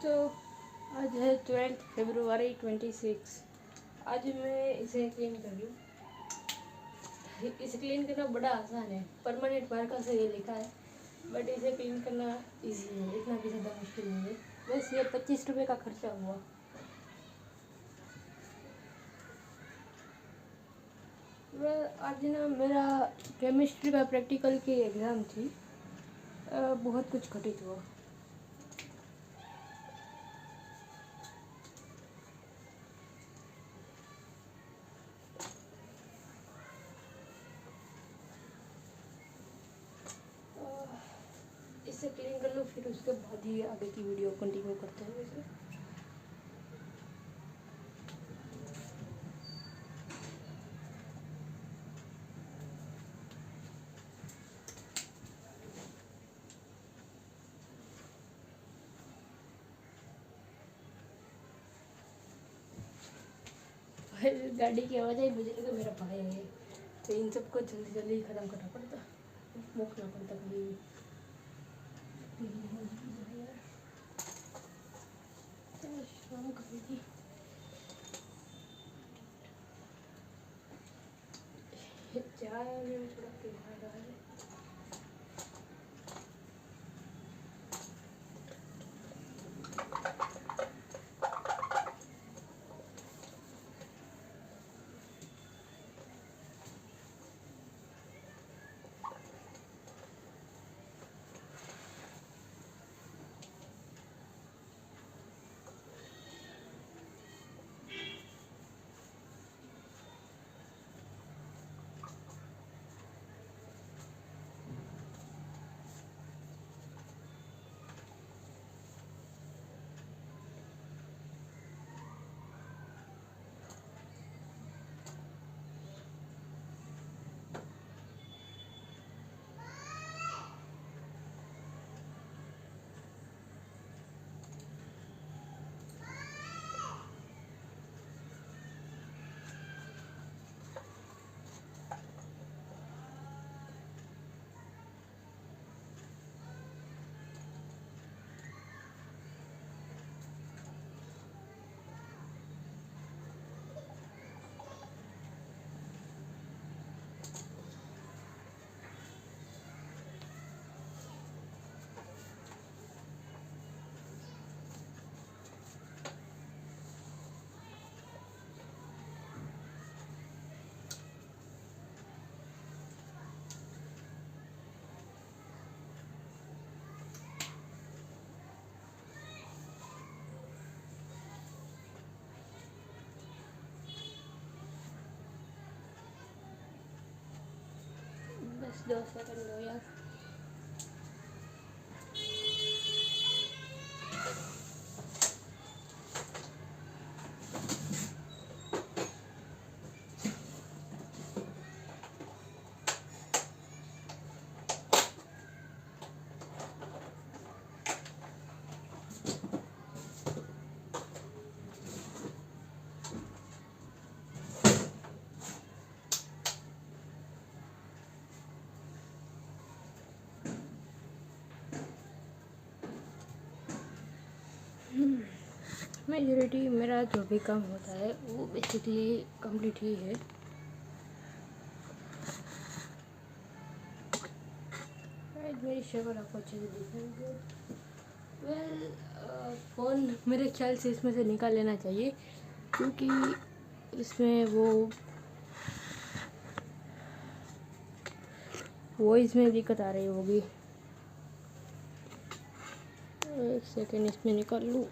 तो आज है 12 फरवरी 26। आज मैं इसे क्लीन कर रही हूँ। इसे क्लीन करना बड़ा आसान है, परमानेंट मार्कर से ये लिखा है, बट इसे क्लीन करना इजी है, इतना भी ज़्यादा मुश्किल नहीं है। बस ये 25 रुपये का खर्चा हुआ। आज ना मेरा केमिस्ट्री का प्रैक्टिकल की एग्ज़ाम थी। बहुत कुछ घटित हुआ। इसे क्लीन कर लो, फिर उसके बाद ही आगे की वीडियो कंटिन्यू करते हैं। वैसे गाड़ी की आवाज़ आई, मुझे लगा मेरा भाई है, तो इन सबको जल्दी जल्दी ख़त्म करना पड़ता, मोकना पड़ता कभी भी। शाम करेगी। चाय में थोड़ा पिघला रहा है। बस 2 सेकंड दो यार। मेजॉरिटी मेरा जो भी काम होता है वो बेसिकली कंप्लीट ही है। मेरी शक्ल आपको अच्छे से दिखेंगे। फ़ोन मेरे ख्याल से इसमें से निकाल लेना चाहिए, क्योंकि इसमें वो इसमें दिक्कत आ रही होगी। एक सेकेंड इसमें निकाल लूँ।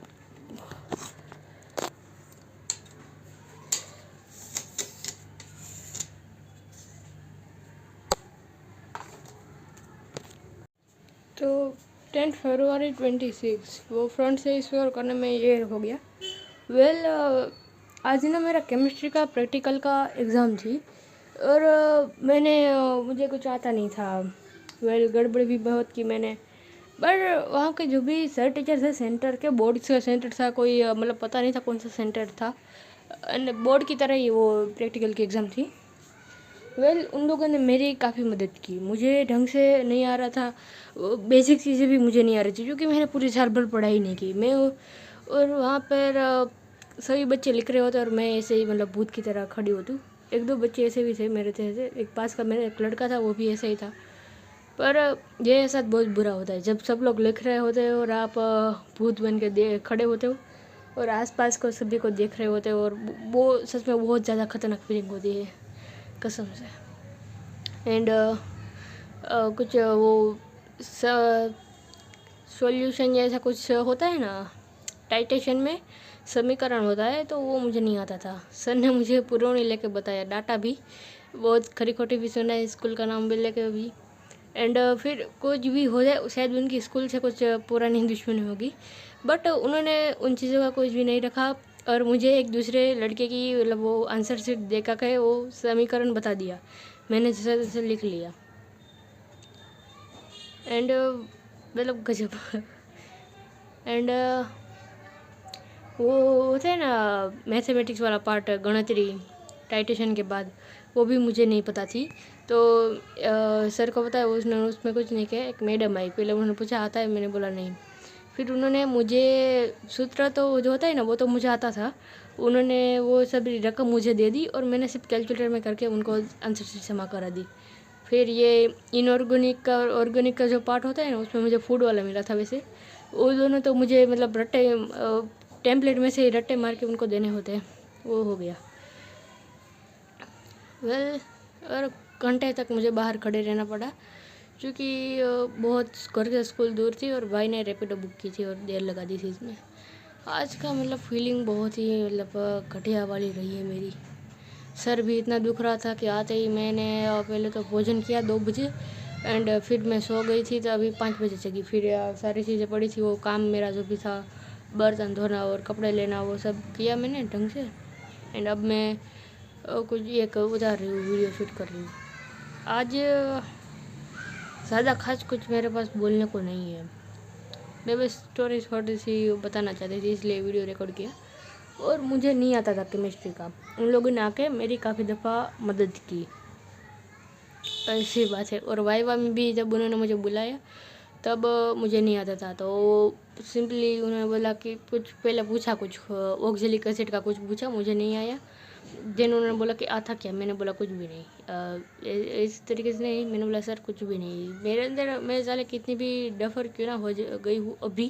तो 10 फरवरी 26 वो फ्रंट से स्कोर करने में ये हो गया। आज ना मेरा केमिस्ट्री का प्रैक्टिकल का एग्ज़ाम थी, और मुझे कुछ आता नहीं था। गड़बड़ भी बहुत की मैंने, पर वहाँ के जो भी सर टीचर थे, सेंटर के बोर्ड का सेंटर था कोई, मतलब पता नहीं था कौन सा सेंटर था, बोर्ड की तरह ही वो प्रैक्टिकल की एग्ज़ाम थी। उन लोगों ने मेरी काफ़ी मदद की। मुझे ढंग से नहीं आ रहा था, बेसिक चीज़ें भी मुझे नहीं आ रही थी क्योंकि मैंने पूरी साल भर पढ़ाई नहीं की। और वहाँ पर सभी बच्चे लिख रहे होते और मैं ऐसे ही मतलब भूत की तरह खड़ी होती हूँ। एक दो बच्चे ऐसे भी थे मेरे थे, ऐसे एक पास का मेरा एक लड़का था, वो भी ऐसा ही था। पर ये साथ बहुत बुरा होता है जब सब लोग लिख रहे होते हो और आप भूत बन के खड़े होते हो और आसपास को सभी को देख रहे होते हो, और वो सच में बहुत ज़्यादा खतरनाक फीलिंग होती है कसम से। एंड कुछ वो सॉल्यूशन जैसा कुछ होता है ना, टाइटेशन में समीकरण होता है, तो वो मुझे नहीं आता था। सर ने मुझे पूरा नहीं लेके बताया, डाटा भी बहुत खरी खोटी भी सुना है, स्कूल का नाम भी लेके भी। एंड फिर कुछ भी हो जाए, शायद उनकी स्कूल से कुछ पुरानी दुश्मनी होगी, बट उन्होंने उन चीज़ों का कुछ भी नहीं रखा और मुझे एक दूसरे लड़के की मतलब वो आंसर शीट देखा के वो समीकरण बता दिया। मैंने जैसे जैसे लिख लिया। एंड मतलब गजब। एंड वो होते हैं ना मैथमेटिक्स वाला पार्ट, गणतरी टाइटेशन के बाद, वो भी मुझे नहीं पता थी। तो सर को पता है, उसने उसमें कुछ नहीं किया। एक मैडम आई, पहले उन्होंने पूछा आता है, मैंने बोला नहीं। फिर उन्होंने मुझे सूत्र तो जो होता है ना वो तो मुझे आता था, उन्होंने वो सब रकम मुझे दे दी और मैंने सिर्फ कैलकुलेटर में करके उनको आंसर शीट जमा करा दी। फिर ये इनऑर्गेनिक का ऑर्गेनिक का जो पार्ट होता है ना, उसमें मुझे फूड वाला मिला था। वैसे वो दोनों तो मुझे मतलब रट्टे टेम्पलेट में से रट्टे मार के उनको देने होते हैं, वो हो गया। और घंटे तक मुझे बाहर खड़े रहना पड़ा क्योंकि बहुत घर से स्कूल दूर थी और भाई ने रैपिडो बुक की थी और देर लगा दी थी इसमें। आज का मतलब फीलिंग बहुत ही मतलब घटिया वाली रही है मेरी। सर भी इतना दुख रहा था कि आते ही मैंने पहले तो भोजन किया 2 बजे, एंड फिर मैं सो गई थी तो अभी 5 बजे जगी। फिर सारी चीज़ें पड़ी थी, वो काम मेरा जो भी था, बर्तन धोना और कपड़े लेना, वो सब किया मैंने ढंग से। एंड अब मैं कुछ एक उतार रही हूँ, वीडियो शूट कर रही हूँ। आज ज़्यादा खास कुछ मेरे पास बोलने को नहीं है, मैं बस स्टोरी छोटी सी बताना चाहती थी इसलिए वीडियो रिकॉर्ड किया। और मुझे नहीं आता था केमिस्ट्री का, उन लोगों ने आके मेरी काफ़ी दफ़ा मदद की, ऐसी बात है। और वाइवा में भी जब उन्होंने मुझे बुलाया तब मुझे नहीं आता था, तो सिंपली उन्होंने बोला कि कुछ पहले पूछा, कुछ ऑक्जेलिक एसिड का कुछ पूछा, मुझे नहीं आया। देन उन्होंने बोला कि आता क्या, मैंने बोला कुछ भी नहीं। इस तरीके से नहीं, मैंने बोला सर कुछ भी नहीं। मेरे अंदर मैं साले कितनी भी डफर क्यों ना हो गई हूँ अभी,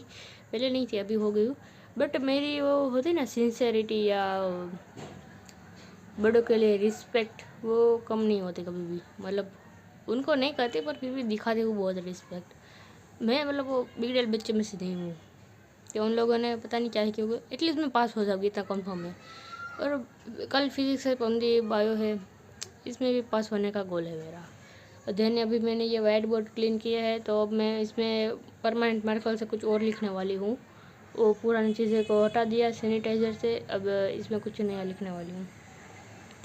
पहले नहीं थी अभी हो गई हूँ, बट मेरी वो होती ना सिंसेरिटी या बड़ों के लिए रिस्पेक्ट, वो कम नहीं होती कभी भी। मतलब उनको नहीं करते पर फिर भी दिखाते हुए बहुत रिस्पेक्ट। मैं मतलब वो बिगड़ेल बच्चे में से नहीं हूँ कि उन लोगों ने पता नहीं क्या किया, एटलीस्ट मैं पास हो जाऊँगी इतना कंफर्म है। और कल फिजिक्स है, पंदी बायो है, इसमें भी पास होने का गोल है मेरा। और देन अभी मैंने ये वाइट बोर्ड क्लीन किया है, तो अब मैं इसमें परमानेंट मार्कर से कुछ और लिखने वाली हूँ। वो पुरानी चीज़ें को हटा दिया सैनिटाइज़र से, अब इसमें कुछ नया लिखने वाली हूँ।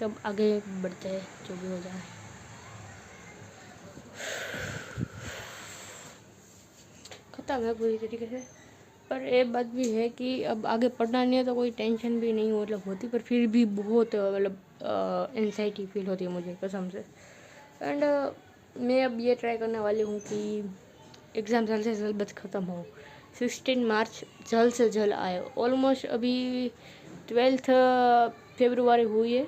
तब आगे बढ़ते हैं, जो भी हो जाए। ख़त्म है पूरी तरीके से। पर एक बात भी है कि अब आगे पढ़ना नहीं है तो कोई टेंशन भी नहीं मतलब होती, पर फिर भी बहुत मतलब एंजाइटी फील होती है मुझे कसम से। एंड मैं अब ये ट्राई करने वाली हूँ कि एग्ज़ाम जल्द से जल्द बस ख़त्म हो, 16 मार्च जल्द से जल्द आए। ऑलमोस्ट अभी 12 फरवरी हुई है,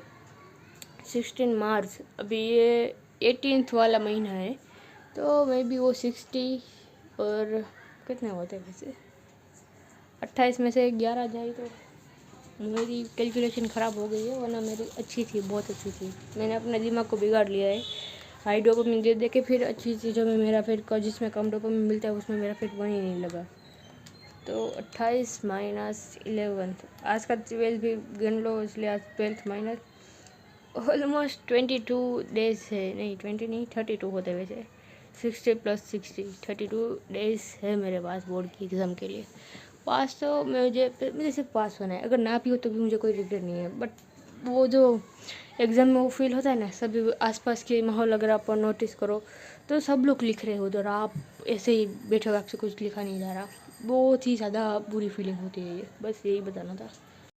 16 मार्च, अभी ये 18 वाला महीना है, तो मे बी वो 60 और कितने होते हैं वैसे, 28 में से 11 जाए तो मेरी कैलकुलेशन ख़राब हो गई है, वरना मेरी अच्छी थी, बहुत अच्छी थी। मैंने अपने दिमाग को बिगाड़ लिया है हाई डोपामिन दे दे के, फिर अच्छी चीज़ों में मेरा फिर जिसमें कम डोपामिन मिलता है उसमें मेरा फिर मन ही नहीं लगा। तो 28 माइनस 11, आज का 12 भी गिन लो, इसलिए आज 12 माइनस ऑलमोस्ट 22 डेज है, नहीं 20 नहीं 32 होते वैसे, 60 + 60 32 डेज है मेरे पास बोर्ड की एग्ज़ाम के लिए। पास तो मुझे सिर्फ पास होना है, अगर ना भी हो तो भी मुझे कोई रिग्रेट नहीं है। बट वो जो एग्ज़ाम में वो फील होता है ना, सभी आसपास के माहौल अगर आप नोटिस करो तो सब लोग लिख रहे हो और आप ऐसे ही बैठे हो, आपसे कुछ लिखा नहीं जा रहा, बहुत ही ज़्यादा बुरी फीलिंग होती है ये, बस यही बताना था।